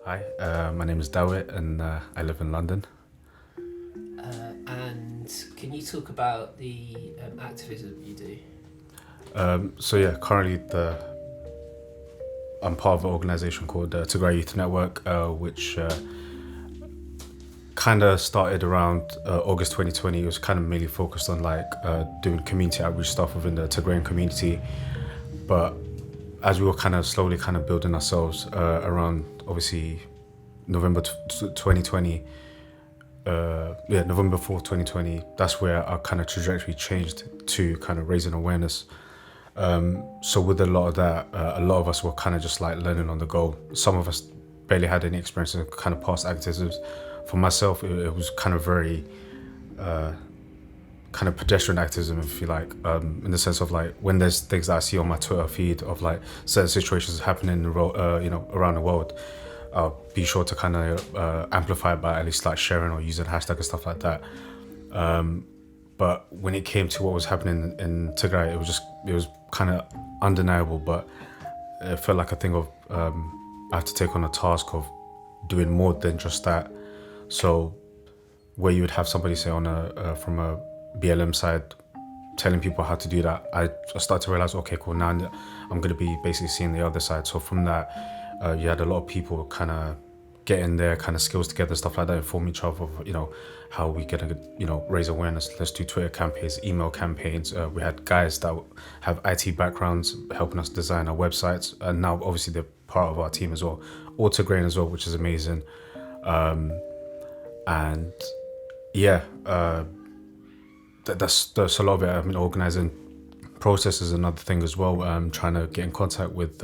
Hi, my name is Dawit and I live in London. And can you talk about the activism you do? Currently I'm part of an organization called the Tigray Youth Network, which kind of started around August 2020. It was kind of mainly focused on doing community outreach stuff within the Tigrayan community. But as we were kind of slowly kind of building ourselves around obviously November 2020, November 4th, 2020, that's where our kind of trajectory changed to kind of raising awareness. So with a lot of that, a lot of us were kind of just like learning on the go. Some of us barely had any experience in kind of past activisms. For myself, it was kind of very kind of pedestrian activism, if you like, in the sense of like when there's things that I see on my Twitter feed of like certain situations happening, around the world, I'll be sure to kind of amplify it by at least like sharing or using hashtag and stuff like that. But when it came to what was happening in Tigray, it was kind of undeniable. But it felt like a thing of I have to take on a task of doing more than just that. So where you would have somebody say on a from a BLM side telling people how to do that, I started to realize, okay, cool. Now I'm going to be basically seeing the other side. So from that, you had a lot of people kind of getting their kind of skills together, stuff like that, inform each other of, how we gonna, raise awareness. Let's do Twitter campaigns, email campaigns. We had guys that have IT backgrounds helping us design our websites, and now obviously they're part of our team as well. Autograin as well, which is amazing. And yeah, that's a lot of it. I mean, organizing process is another thing as well. Trying to get in contact with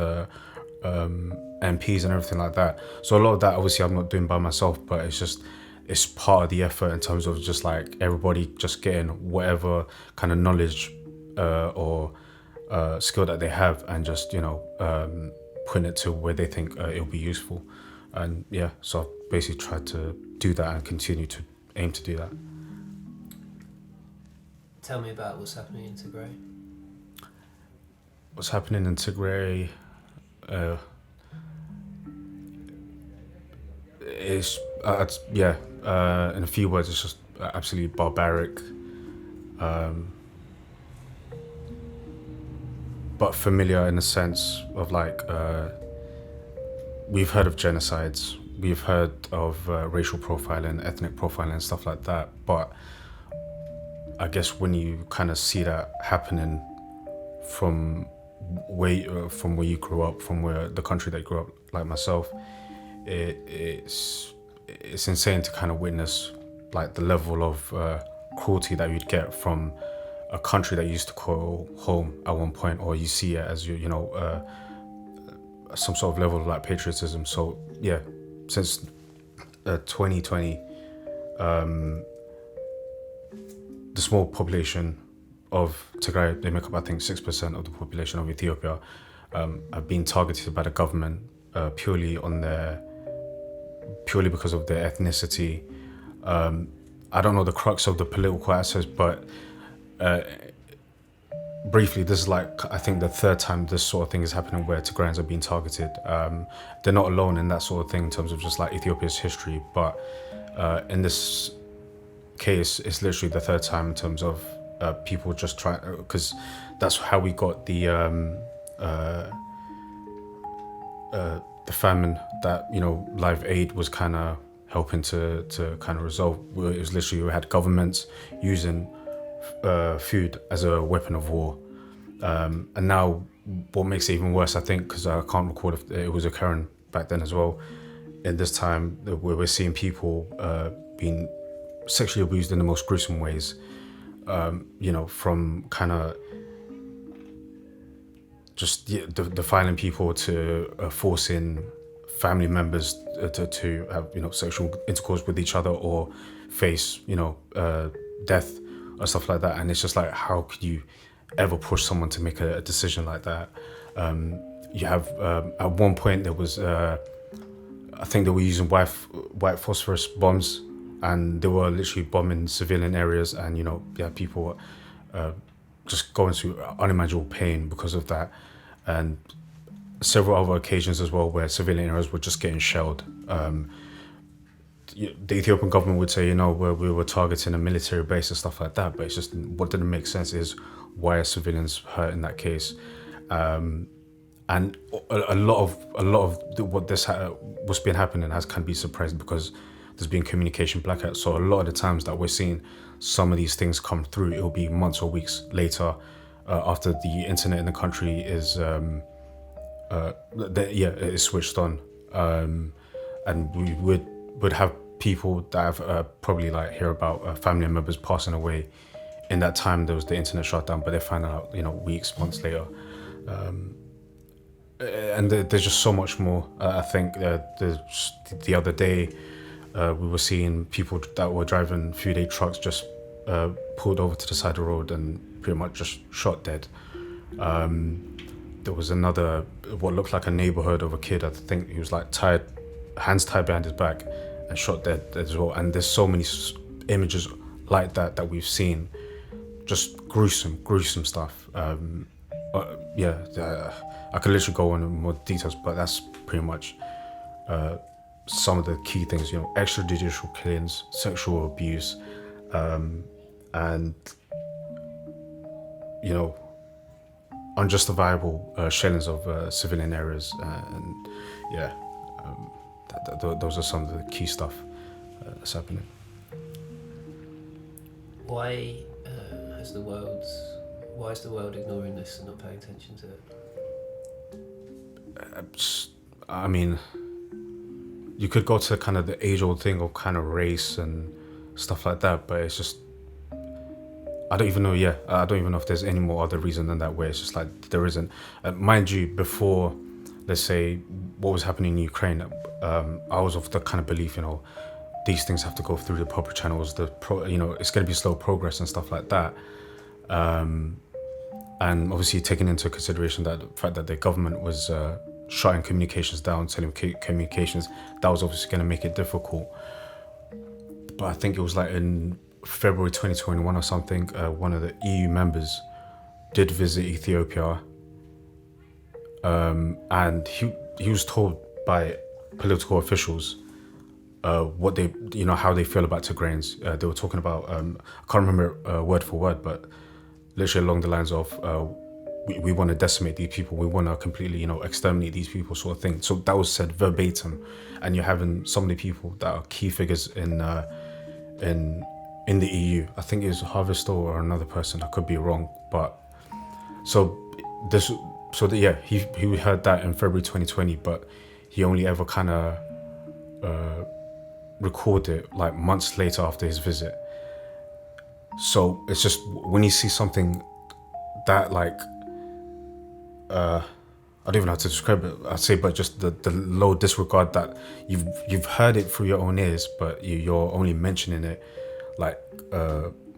MPs and everything like that. So a lot of that, obviously, I'm not doing by myself, but it's part of the effort in terms of just like everybody just getting whatever kind of knowledge or skill that they have and just putting it to where they think it'll be useful. And yeah, so I've basically tried to do that and continue to aim to do that. Tell me about what's happening in Tigray. What's happening in Tigray uh, is, in a few words, it's just absolutely barbaric, but familiar in the sense of like we've heard of genocides, we've heard of racial profiling, ethnic profiling, and stuff like that. But I guess when you kind of see that happening from from where you grew up, from where the country that you grew up, like myself, it's insane to kind of witness like the level of cruelty that you'd get from a country that you used to call home at one point, or you see it as some sort of level of like patriotism. So yeah, since 2020, the small population of Tigray, they make up I think 6% of the population of Ethiopia, have been targeted by the government purely because of their ethnicity. I don't know the crux of the political aspects, but briefly, this is like I think the third time this sort of thing is happening where Tigrayans are being targeted. They're not alone in that sort of thing in terms of just like Ethiopia's history, but in this case, it's literally the third time in terms of people just trying, because that's how we got the famine that Live Aid was kind of helping to kind of resolve. It was literally we had governments using food as a weapon of war, and now what makes it even worse, I think, because I can't recall if it was occurring back then as well. In this time, where we're seeing people being sexually abused in the most gruesome ways, from kind of just defiling people to forcing family members to have sexual intercourse with each other or face death or stuff like that. And it's just like, how could you ever push someone to make a decision like that? You have at one point there was I think they were using white phosphorus bombs, and they were literally bombing civilian areas, and people just going through unimaginable pain because of that. And several other occasions as well where civilian areas were just getting shelled. The Ethiopian government would say, we were targeting a military base and stuff like that, but it's just what didn't make sense is why are civilians hurt in that case, and a lot of what's been happening has can be suppressed because there's been communication blackout. So a lot of the times that we're seeing some of these things come through, it'll be months or weeks later after the internet in the country is it's switched on, and we would have people that have probably like hear about family members passing away. In that time, there was the internet shutdown, but they found out, weeks, months later. And there's just so much more. I think the other day, we were seeing people that were driving food aid trucks just pulled over to the side of the road and pretty much just shot dead. There was another, what looked like a neighborhood of a kid. I think he was like hands tied behind his back and shot dead as well. And there's so many images like that we've seen. Just gruesome stuff. I could literally go on in more details, but that's pretty much some of the key things. Extrajudicial killings, sexual abuse, and unjustifiable shellings of civilian areas, those are some of the key stuff that's happening. Why is the world ignoring this and not paying attention to it? I mean, you could go to kind of the age-old thing of kind of race and stuff like that, but it's just, I don't even know if there's any more other reason than that, where it's just like there isn't. Mind you, before, let's say, what was happening in Ukraine, I was of the kind of belief, these things have to go through the proper channels, it's going to be slow progress and stuff like that. And obviously taking into consideration that the fact that the government was shutting communications down, telling communications, that was obviously going to make it difficult. But I think it was like in February 2021 or something, one of the EU members did visit Ethiopia, and he was told by political officials what they, how they feel about Tigrayans. They were talking about, I can't remember word for word, but literally along the lines of, we want to decimate these people, we want to completely, exterminate these people, sort of thing. So that was said verbatim, and you're having so many people that are key figures in the EU. I think it was Harvester or another person. I could be wrong, but he heard that in February 2020, but he only ever kind of recorded it like months later after his visit. So it's just when you see something that like I don't even know how to describe it. I'd say, but just the low disregard that you've heard it through your own ears, but you're only mentioning it like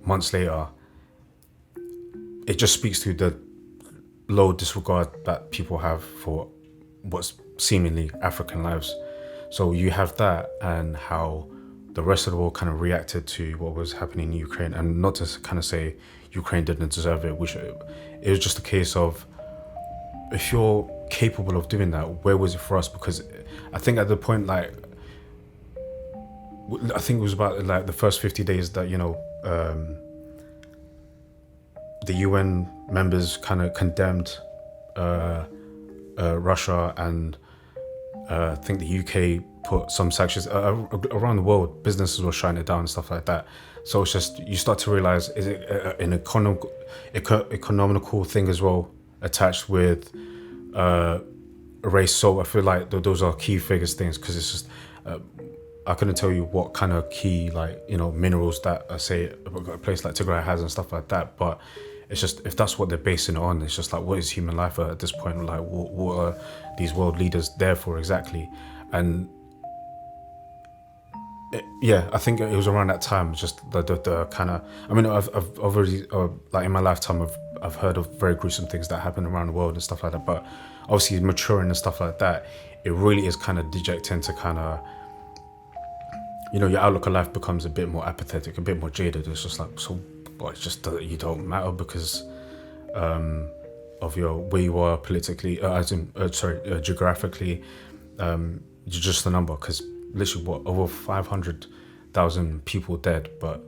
months later. It just speaks to the low disregard that people have for what's seemingly African lives. So you have that, and how the rest of the world kind of reacted to what was happening in Ukraine, and not to kind of say Ukraine didn't deserve it, which it was just a case of, if you're capable of doing that, where was it for us? Because I think at the point, like, I think it was about like the first 50 days that, the UN members kind of condemned Russia, and I think the UK put some sanctions around the world. Businesses were shutting it down and stuff like that. So it's just, you start to realize, is it an economical thing as well, attached with race? So I feel like those are key figures things, because it's just I couldn't tell you what kind of key, like, minerals that say a place like Tigray has and stuff like that, but it's just, if that's what they're basing it on, it's just like, what is human life at this point? Like, what are these world leaders there for exactly? And I think it was around that time, just the kind of, I mean, I've already, like, in my lifetime, I've heard of very gruesome things that happen around the world and stuff like that, but obviously maturing and stuff like that, it really is kind of dejecting to kind of, your outlook on life becomes a bit more apathetic, a bit more jaded. It's just like, so, well, it's just that you don't matter, because of your where you are politically, geographically, you're just a number. Because literally, over 500,000 people dead, but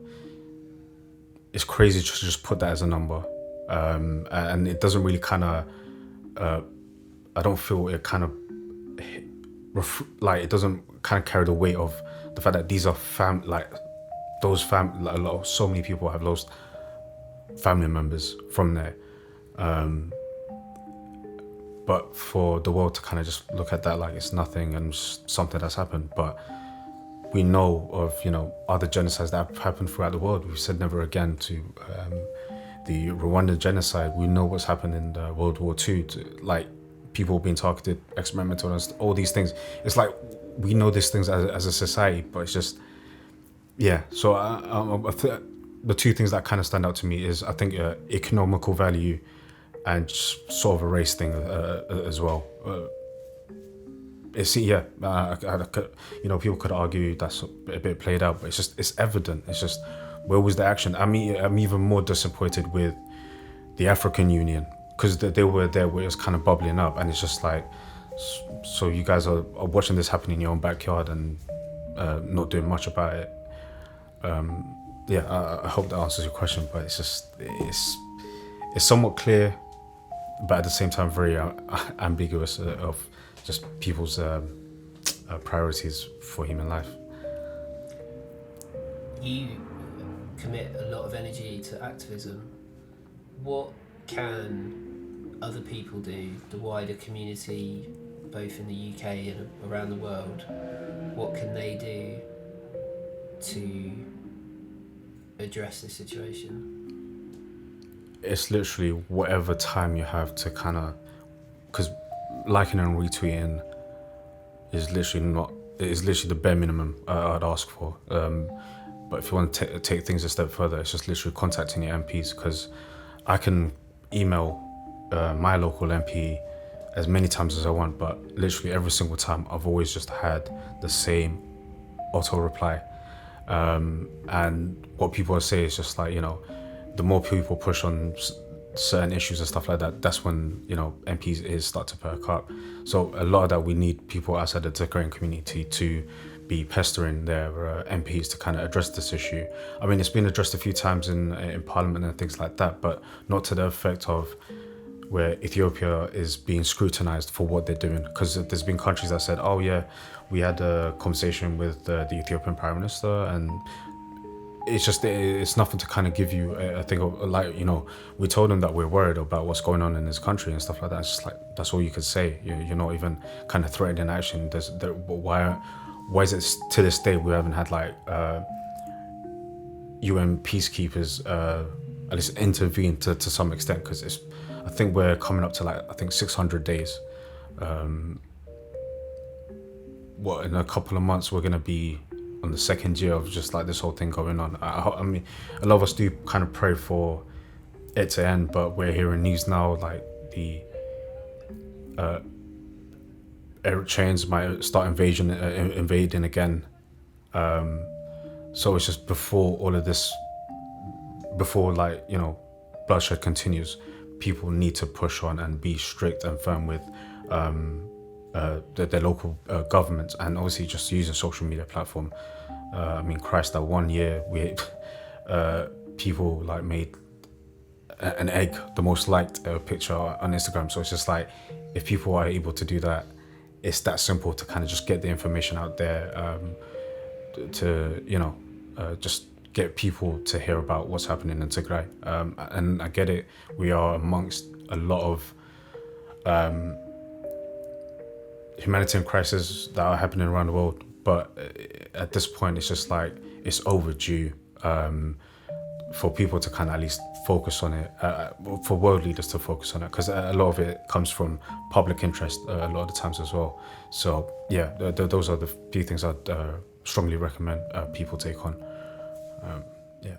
it's crazy to just put that as a number, and it doesn't really kind of. I don't feel it kind of like it doesn't kind of carry the weight of the fact that these are so many people have lost family members from there. But for the world to kind of just look at that like it's nothing and just something that's happened. But we know of, other genocides that have happened throughout the world. We've said never again to the Rwandan genocide. We know what's happened in World War II, like people being targeted, experimental, and all these things. It's like we know these things as a society, but it's just, yeah. So the two things that kind of stand out to me is, I think, economical value and sort of a race thing as well. People could argue that's a bit played out, but it's evident. It's just, where was the action? I mean, I'm even more disappointed with the African Union, because they were there where it was kind of bubbling up, and it's just like, so you guys are watching this happen in your own backyard and not doing much about it. I hope that answers your question, but it's somewhat clear, but at the same time very ambiguous of just people's priorities for human life. You commit a lot of energy to activism. What can other people do, the wider community, both in the UK and around the world, what can they do to address this situation? It's literally whatever time you have to kind of, because liking and retweeting is literally the bare minimum I'd ask for. But if you want to take things a step further, it's just literally contacting your MPs, because I can email my local MP as many times as I want, but literally every single time I've always just had the same auto reply. And what people say is just like, the more people push on certain issues and stuff like that, that's when, MPs ears start to perk up. So a lot of that, we need people outside the Tigrayan community to be pestering their MPs to kind of address this issue. I mean, it's been addressed a few times in Parliament and things like that, but not to the effect of where Ethiopia is being scrutinized for what they're doing. Because there's been countries that said, oh yeah, we had a conversation with the Ethiopian Prime Minister, and it's nothing to kind of give you a thing of like, we told them that we're worried about what's going on in this country and stuff like that. It's just like, that's all you could say. You're not even kind of threatening action. Why is it to this day we haven't had like UN peacekeepers at least intervene to some extent? Because I think we're coming up to 600 days. In a couple of months we're going to be on the second year of just like this whole thing going on. I mean, a lot of us do kind of pray for it to end, but we're hearing news now like the Eritreans might start invading again. So it's just before all of this, bloodshed continues, people need to push on and be strict and firm with their local governments, and obviously just use a social media platform. I mean, Christ, that 1 year we people like made an egg the most liked picture on Instagram. So it's just like, if people are able to do that, it's that simple to kind of just get the information out there, just get people to hear about what's happening in Tigray. And I get it, we are amongst a lot of humanitarian crises that are happening around the world, but at this point it's just like, it's overdue for people to kind of at least focus on it, for world leaders to focus on it, because a lot of it comes from public interest a lot of the times as well. So yeah, those are the few things I'd strongly recommend people take on. Yeah.